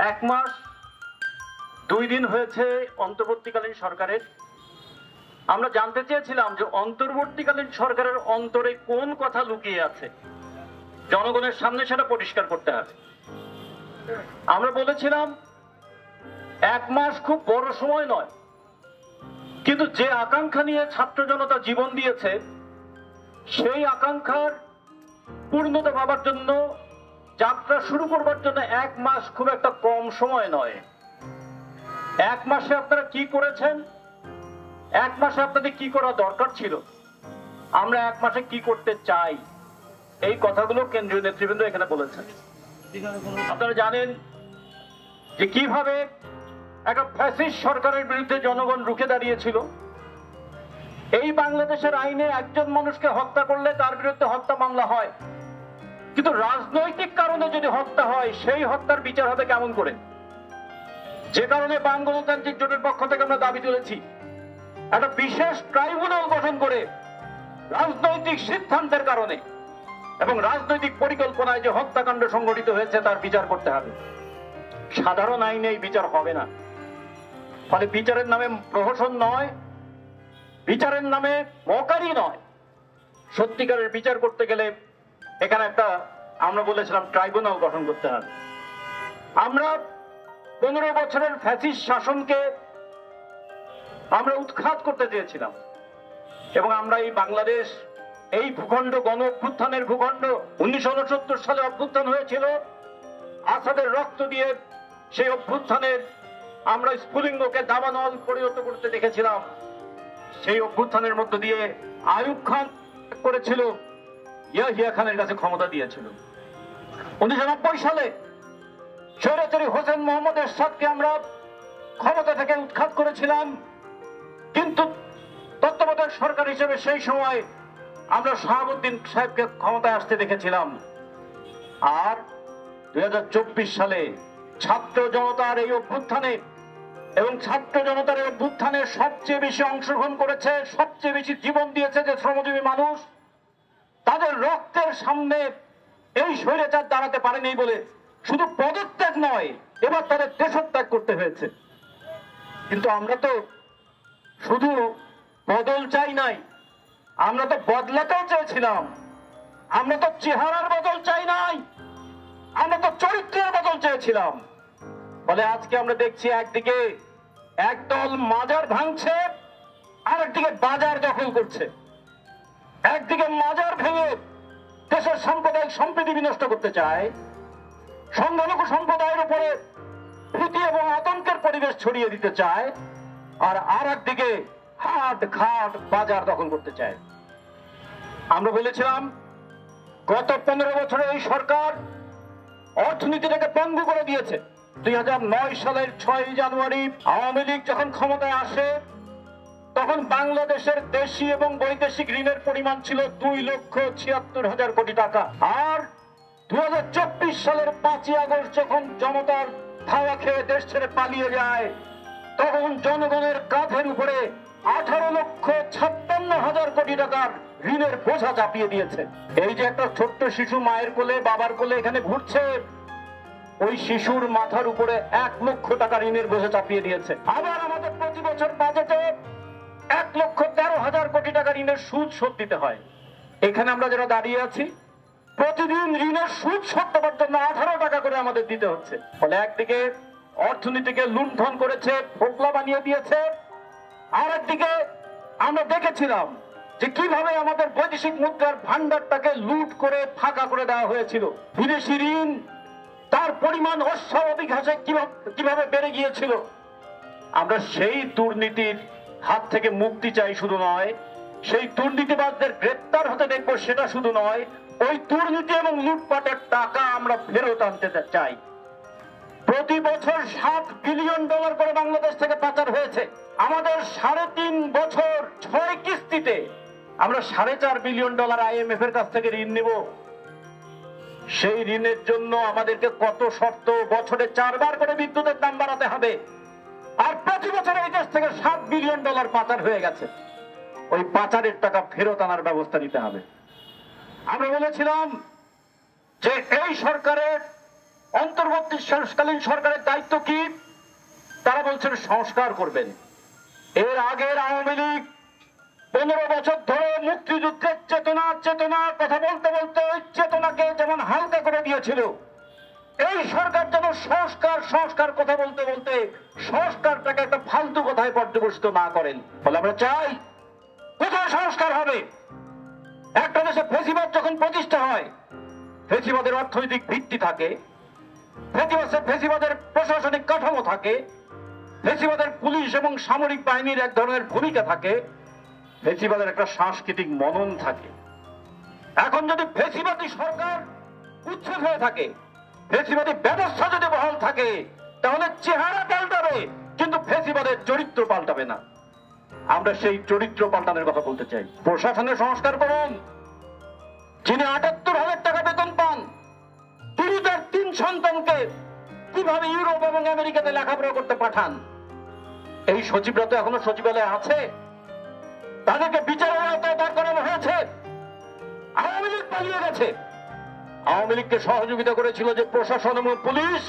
এক মাস 2 দিন হয়েছে অন্তর্বর্তীকালীন সরকারের। আমরা জানতে চেয়েছিলাম যে অন্তর্বর্তীকালীন সরকারের অন্তরে কোন কথা লুকিয়ে আছে, জনগণের সামনে সেটা পরিষ্কার করতে হবে। আমরা বলেছিলাম 1 মাস খুব বড় সময় নয়, কিন্তু যে আকাঙ্ক্ষা নিয়ে ছাত্র জনতা জীবন দিয়েছে সেই আকাঙ্ক্ষার পূর্ণতা পাবার জন্য, যাত্রা শুরু করবার জন্য 1 মাস খুব একটা কম সময় নয়। 1 মাসে আপনারা কি করেছেন, 1 মাসে আপনাদের কি করা দরকার ছিল, আমরা 1 মাসে কি করতে চাই, এই কথাগুলো কেন্দ্রীয় নেতৃবৃন্দ এখানে বলেছেন। আপনারা জানেন যে কিভাবে একটা ফ্যাসিস্ট সরকারের বিরুদ্ধে জনগণ রুখে দাঁড়িয়েছিল। এই বাংলাদেশের আইনে একজন মানুষকে হত্যা করলে তার বিরুদ্ধে হত্যা মামলা হয়, কিন্তু রাজনৈতিক কারণে যদি হত্যা হয় সেই হত্যার বিচার হবে কেমন করে? যে কারণে বাম গণতান্ত্রিক জোটের পক্ষ থেকে আমরা দাবি তুলেছি একটা বিশেষ ট্রাইব্যুনাল গঠন করে রাজনৈতিক সিদ্ধান্তের কারণে এবং রাজনৈতিক পরিকল্পনায় যে হত্যাকাণ্ড সংঘটিত হয়েছে তার বিচার করতে হবে। সাধারণ আইনে এই বিচার হবে না। ফলে বিচারের নামে প্রহসন নয়, বিচারের নামে মকারি নয়, সত্যিকারের বিচার করতে গেলে এখানে একটা, আমরা বলেছিলাম, ট্রাইব্যুনাল গঠন করতে হবে। আমরা 15 বছরের ফ্যাসিস্ট শাসনকে আমরা উৎখাত করতে চেয়েছিলাম এবং আমরা এই বাংলাদেশ, এই ভূখণ্ড গণ অভ্যুত্থানের ভূখণ্ড, 1969 সালে অভ্যুত্থান হয়েছিল আসাদের রক্ত দিয়ে। সেই অভ্যুত্থানের আমরা স্ফুলিঙ্গকে দাবানল পরিণত করতে দেখেছিলাম। সেই অভ্যুত্থানের মধ্য দিয়ে আইয়ুব খান করেছিল, ইয়াহিয়া খানের কাছে ক্ষমতা দিয়েছিল। 1990 সালে স্বৈরাচারী হোসেন মোহাম্মদ এরশাদকে আমরা ক্ষমতা থেকে উৎখাত করেছিলাম, কিন্তু তত্ত্বাবধায়ক সরকার হিসেবে সেই সময় আমরা শাহাবুদ্দিন সাহেবকে ক্ষমতায় আসতে দেখেছিলাম। আর 2024 সালে ছাত্র জনতার এই অভ্যুত্থানে এবং ছাত্র জনতার এই অভ্যুত্থানে সবচেয়ে বেশি অংশগ্রহণ করেছে, সবচেয়ে বেশি জীবন দিয়েছে যে শ্রমজীবী মানুষ, তাদের রক্তের সামনে এই স্বৈরাচার দাঁড়াতে পারেনি বলে শুধু পদত্যাগ নয়, এবার তাদের দেশত্যাগ করতে হয়েছে। কিন্তু আমরা তো শুধু বদল চাই নাই, আমরা তো বদলাতেও চেয়েছিলাম। আমরা তো চেহারার বদল চাই নাই, আমরা তো চরিত্রের বদল চেয়েছিলাম। ফলে আজকে আমরা দেখছি একদিকে একদল মাজার ভাঙছে, আর একদিকে বাজার দখল করছে। একদিকে মাজার ভেঙে দেশের সাম্প্রদায়িক সম্প্রীতি বিনষ্ট করতে চায়, সংখ্যালঘু সম্প্রদায়ের উপরে ভীতি এবং আতঙ্কের পরিবেশ ছড়িয়ে দিতে চায়, আর একদিকে হাট ঘাট বাজার দখল করতে চায়। আমরা বলেছিলাম গত 15 বছরে এই সরকার অর্থনীতিটাকে পঙ্গু করে দিয়েছে। 2009 সালের 6 জানুয়ারি আওয়ামী লীগ যখন ক্ষমতায় আসে তখন বাংলাদেশের দেশি এবং বৈদেশিক ঋণের পরিমাণ ছিল 2,76,000 কোটি টাকা। আর 2024 সালের 5 আগস্ট যখন জনতার ধাওয়া খেয়ে দেশ ছেড়ে পালিয়ে যায় তখন জনগণের কাঁধের উপরে 18,56,000 কোটি টাকার ঋণের বোঝা চাপিয়ে দিয়েছে। এই যে একটা ছোট্ট শিশু মায়ের কোলে বাবার কোলে এখানে ঘুরছে, ওই শিশুর মাথার উপরে 1 লক্ষ টাকা ঋণের বোঝা চাপিয়ে দিয়েছে। আবার আমাদের প্রতি বছর বাজেটে 1,13,000 কোটি টাকা ঋণের সুদ শোধ দিতে হয়। এখানে আমরা যারা দাঁড়িয়ে আছি প্রতিদিন ঋণের সুদ শোধ দেওয়ার জন্য 18 টাকা করে আমাদের দিতে হচ্ছে। ফলে একদিকে অর্থনীতিকে লুণ্ঠন করেছে, ফোকলা বানিয়ে দিয়েছে, আর একদিকে আমরা দেখেছিলাম যে কিভাবে আমাদের বৈদেশিক মুদ্রার ভান্ডারটাকে লুট করে ফাঁকা করে দেওয়া হয়েছিল। বিদেশি ঋণ তার পরিমাণ অস্বাভাবিক হারে কিভাবে বেড়ে গিয়েছিল। আমরা সেই দুর্নীতির হাত থেকে মুক্তি চাই শুধু নয়, সেই দুর্নীতিবাজদের গ্রেপ্তার হতে দেখবো সেটা শুধু নয়, ওই দুর্নীতি এবং লুটপাটের টাকা আমরা ফেরত আনতে চাই। প্রতি বছর $7 বিলিয়ন করে বাংলাদেশ থেকে পাচার হয়েছে। আমাদের 3.5 বছর 6 কিস্তিতে আমরা $4.5 বিলিয়ন IMF এর কাছ থেকে ঋণ নেব। সেই ঋণের জন্য আমাদেরকে কত শর্ত, বছরে 4 বার করে বিদ্যুতের দাম বাড়াতে হবে। আর প্রতি বছর এই দেশ থেকে $7 বিলিয়ন পাচার হয়ে গেছে। ওই পাচারের টাকা ফেরত আনার ব্যবস্থা নিতে হবে। আমরা বলেছিলাম যে এই সরকারের অন্তর্বর্তীকালীন সরকারের দায়িত্ব কি? তারা বলছেন সংস্কার করবেন। এর আগের আওয়ামী লীগ 15 বছর ধরে মুক্তিযুদ্ধের চেতনার কথা বলতে বলতে ওই চেতনাকে যেমন হালকা করে দিয়েছিল, এই সরকার যেন সংস্কার কথা বলতে বলতে সংস্কারটাকে একটা ফালতু কথায় পর্যবসিত না করেন। ফলে আমরা চাই, কোথায় সংস্কার হবে? একটা দেশে ফেসিবাদ যখন প্রতিষ্ঠা হয়, ফেসিবাদের অর্থনৈতিক ভিত্তি থাকে, ফেসিবাদের প্রশাসনিক কাঠামো থাকে, ফেসিবাদের পুলিশ এবং সামরিক বাহিনীর এক ধরনের ভূমিকা থাকে, ফেসিবাদের একটা সাংস্কৃতিক মনন থাকে। এখন যদি ফেসিবাদী সরকার উচ্ছেদ হয়ে থাকে, ফেসিবাদী ব্যবস্থা যদি বহাল থাকে, তাহলে চেহারা পাল্টাবে, কিন্তু ফেসিবাদের চরিত্র পাল্টাবে না। আমরা সেই চরিত্র পাল্টানোর কথা বলতে চাই। প্রশাসনের সংস্কার করুন। যিনি ৭৮,০০০ টাকা বেতন পান, তিনি তার ৩ সন্তানকে কিভাবে ইউরোপ এবং আমেরিকাতে লেখাপড়া করতে পাঠান? এই সচিবরা তো এখনো সচিবালয়ে আছে, তাদেরকে বিচারের আওতায় দাঁড় করানো হয়েছে। আওয়ামী লীগ পালিয়ে গেছে। আওয়ামী লীগকে সহযোগিতা করেছিল যে প্রশাসন এবং পুলিশ,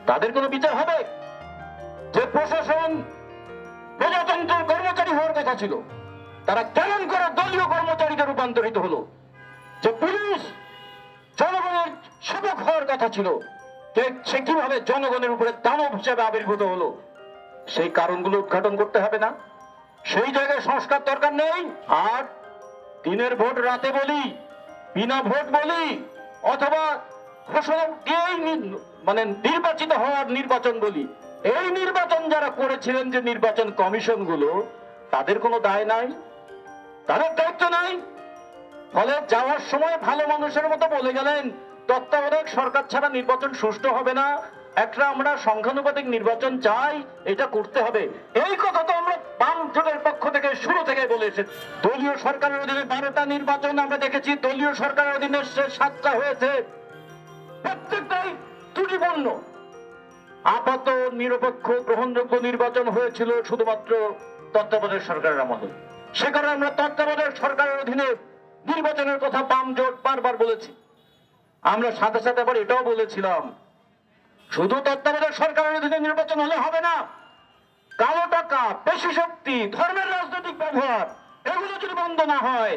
তাদের কোনো বিচার হবে? যে প্রশাসন প্রজাতন্ত্রের কর্মচারী হওয়ার কথা ছিল, তারা কেমন করে দলীয় কর্মচারীতে রূপান্তরিত হলো? যে পুলিশ জনগণের সেবক হওয়ার কথা ছিল, সে কিভাবে জনগণের উপরে দানব হিসেবে আবির্ভূত হলো? সেই কারণগুলো উদ্ঘাটন করতে হবে না? সেই জায়গায় সংস্কার দরকার নেই? আর দিনের ভোট রাতে বলি, বিনা ভোট বলি, অথবা ঘোষণা দিয়েই মানে নির্বাচিত হওয়ার নির্বাচন বলি, এই নির্বাচন যারা করেছিলেন, যে নির্বাচন কমিশন গুলো, তাদের কোনো দায় নাই, তাদের দায়িত্ব নাই। ফলে যাওয়ার সময় ভালো মানুষের মতো বলে গেলেন তত্ত্বাবধায়ক সরকার ছাড়া নির্বাচন সুষ্ঠু হবে না, একটা আমরা সংখ্যানুপাতিক নির্বাচন চাই, এটা করতে হবে। এই কথা তো আমরা বাম জোটের পক্ষ থেকে শুরু থেকে বলে এসেছি। দলীয় সরকারের অধীনে 12টা নির্বাচন আমরা দেখেছি, দলীয় সরকারের অধীনে 7টা হয়েছে, প্রত্যেকটাই ত্রুটিপূর্ণ। আপাত নিরপেক্ষ গ্রহণযোগ্য নির্বাচন হয়েছিল শুধুমাত্র তত্ত্বাবধায়ক সরকারের আমলে। সে কারণে আমরা তত্ত্বাবধায়ক সরকারের অধীনে নির্বাচনের কথা বাম জোট বারবার বলেছি। আমরা সাথে সাথে আবার এটাও বলেছিলাম, শুধু তত্ত্বাবধায়ক সরকারের অধীনে নির্বাচন হলে হবে না, কালো টাকা, পেশি শক্তি, ধর্মের রাজনৈতিক ব্যবহার, এগুলো যদি বন্ধ না হয়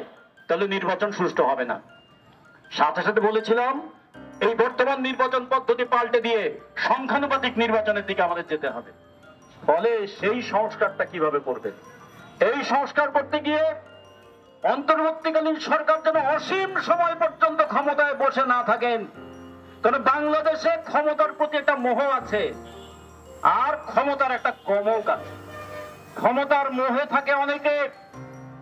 তাহলে নির্বাচন সুষ্ঠু হবে না। সাথে সাথে বলেছিলাম, এই বর্তমান নির্বাচন পদ্ধতি পাল্টে দিয়ে সংখ্যানুপাতিক নির্বাচনের দিকে আমাদের যেতে হবে। ফলে সেই সংস্কারটা কিভাবে করবে? এই সংস্কার করতে গিয়ে অন্তর্বর্তীকালীন সরকার যেন অসীম সময় পর্যন্ত ক্ষমতায় বসে না থাকেন। কারণ বাংলাদেশে ক্ষমতার প্রতি একটা মোহ আছে, আর ক্ষমতার একটা কমক আছে। ক্ষমতার মোহে থাকে অনেকে,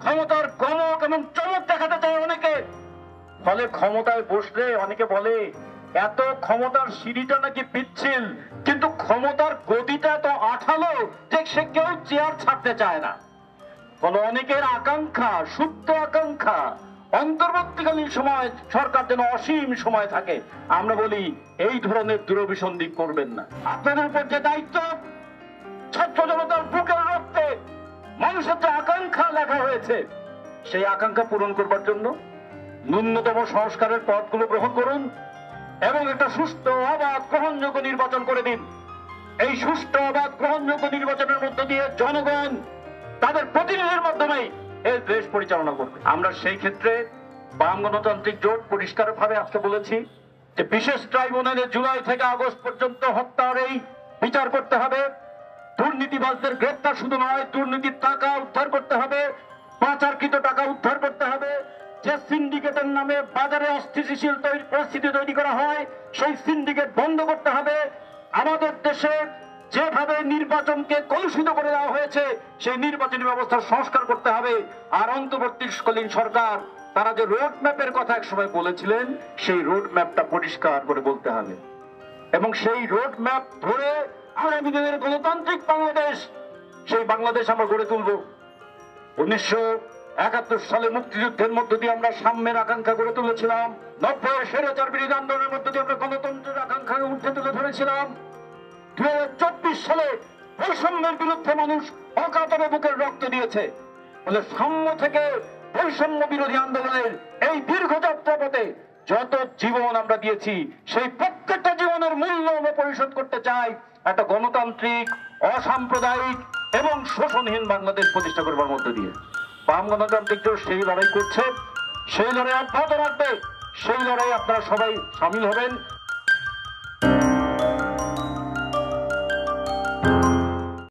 ক্ষমতার কমক এবং চমক দেখাতে চায় অনেকে। ফলে ক্ষমতায় বসলে অনেকে বলে এত ক্ষমতার সিঁড়িটা নাকি পিচ্ছিল, কিন্তু ক্ষমতার গদিটা তো আঠালো যে সে কেউ চেয়ার ছাড়তে চায় না। ফলে অনেকের আকাঙ্ক্ষা, সুপ্ত আকাঙ্ক্ষা, অন্তর্বর্তীকালীন সময় সরকার যেন অসীম সময় থাকে। আমরা বলি এই ধরনের দুরভিসন্ধি করবেন না। আপনাদের উপর যে দায়িত্ব, ছাত্র জনতার বুকের রক্তে মানুষের যে আকাঙ্ক্ষা লেখা হয়েছে, সেই আকাঙ্ক্ষা পূরণ করবার জন্য ন্যূনতম সংস্কারের পথগুলো গ্রহণ করুন এবং একটা সুষ্ঠু, অবাধ, গ্রহণযোগ্য নির্বাচন করে দিন। এই সুষ্ঠু, অবাধ, গ্রহণযোগ্য নির্বাচনের মধ্য দিয়ে জনগণ তাদের প্রতিনিধির মাধ্যমে এই দেশ পরিচালনা করবে। আমরা সেই ক্ষেত্রে বাম গণতান্ত্রিক জোট পরিষ্কারভাবে আজকে বলেছি যে বিশেষ ট্রাইব্যুনালে জুলাই থেকে আগস্ট পর্যন্ত হত্যার এই বিচার করতে হবে। দুর্নীতিবাজদের গ্রেপ্তার শুধু নয়, দুর্নীতির টাকা উদ্ধার করতে হবে, পাচারকৃত টাকা উদ্ধার করতে হবে। যে সিন্ডিকেটের নামে বাজারে অস্থিতিশীল পরিস্থিতি তৈরি করা হয়, সেই সিন্ডিকেট বন্ধ করতে হবে। আমাদের দেশে যেভাবে নির্বাচনকে কলুষিত করে দেওয়া হয়েছে, সেই নির্বাচনী ব্যবস্থার সংস্কার করতে হবে। আর অন্তর্বর্তীকালীন সরকার তারা যে রোড ম্যাপের কথা একসময় বলেছিলেন, সেই রোড ম্যাপটা পরিষ্কার করে বলতে হবে এবং সেই রোড ম্যাপ ধরে আগামী দিনের গণতান্ত্রিক বাংলাদেশ, সেই বাংলাদেশ আমরা গড়ে তুলব। 1971 সালে মুক্তিযুদ্ধের মধ্য দিয়ে আমরা সাম্যের আকাঙ্ক্ষা গড়ে তুলেছিলাম। 90 স্বৈরাচার বিরোধী আন্দোলনের মধ্য দিয়ে আমরা গণতন্ত্রের আকাঙ্ক্ষা উঠে তুলে ধরেছিলাম। 2024 সালে বৈষম্যের বিরুদ্ধে মানুষ অকাতরে বুকের রক্ত দিয়েছে। বলে সাম্য থেকে বৈষম্য বিরোধী আন্দোলনের এই দীর্ঘ যাত্রাপথে যত জীবন আমরা দিয়েছি, সেই প্রত্যেকটা জীবনের মূল্য আমরা পরিশোধ করতে চাই একটা গণতান্ত্রিক, অসাম্প্রদায়িক এবং শোষণহীন বাংলাদেশ প্রতিষ্ঠা করবার মধ্য দিয়ে। বাম গণতান্ত্রিক জোট সেই লড়াই করছে, সেই লড়াই অব্যাহত রাখবে। সেই লড়াই আপনারা সবাই সামিল হবেন।